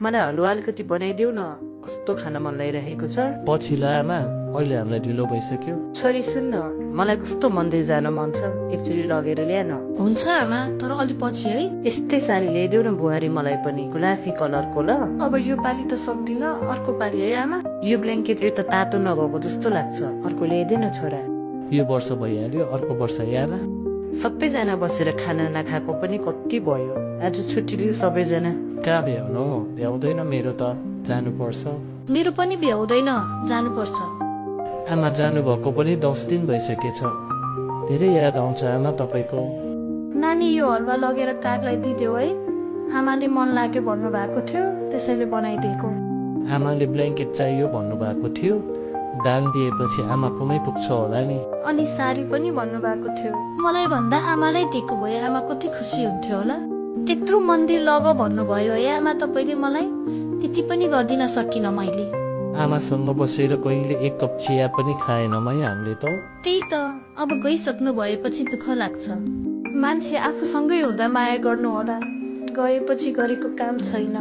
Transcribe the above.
मलाई हलुवा अलिकति बनाइदेऊ न, कस्तो खान मन लागिरहेको छ। पछि ल आमा, अहिले हामीलाई ढिलो भइसक्यो। छोरी सुन न, मलाई कस्तो मन्दिर जान मन छ, एकचोटि लगेर ल्या न। हुन्छ आमा, तर अलि पछि है। यस्तै साडी ल्याइदेऊ न बुहारी मलाई पनि, गुलाफी कलरको ल। अब यो पालि त सक्दिन, अर्को पालि है आमा। यो ब्ल्याङ्केटले त तातो नभएको जस्तो लाग्छ, अर्को ल्याइदे न छोरा। यो वर्ष भइहाल्यो, अर्को वर्ष है आमा। सबैजना बसेर खाना नखाएको पनि कति भयो, आज छुट्टी लियो सबैजना। कहाँ भ्याउनु, भ्याउँदैन मेरो त, जानुपर्छ। मेरो पनि भ्याउँदैन, जानुपर्छ। आमा जानुभएको पनि 10 दिन भइसकेछ, धेरै याद आउँछ आमा तपाईँको। नानी यो हलुवा लगेर कागलाई दिदेऊ है, आमाले मन लाग्यो भन्नुभएको थियो, त्यसैले बनाइदिएको। आमाले ब्ल्याङ्केट चाहियो भन्नुभएको थियो, दान दिएपछि आमाकोमै पुग्छ होला नि। अनि साडी पनि भन्नुभएको थियो, मलाई भन्दा आमालाई दिएको भए आमा कति खुसी हुन्थ्यो होला। त्यत्रो मन्दिर लग भन्नुभयो है आमा तपाईँले मलाई, त्यति पनि गर्दिन सकिन मैले। आमासँग बसेर कहिले एक कप चिया पनि खाएनौँ है हामीले त। त्यही त, अब गइसक्नु भएपछि दुःख लाग्छ। मान्छे आफूसँगै हुँदा माया गर्नु होला, गएपछि गरेको काम छैन।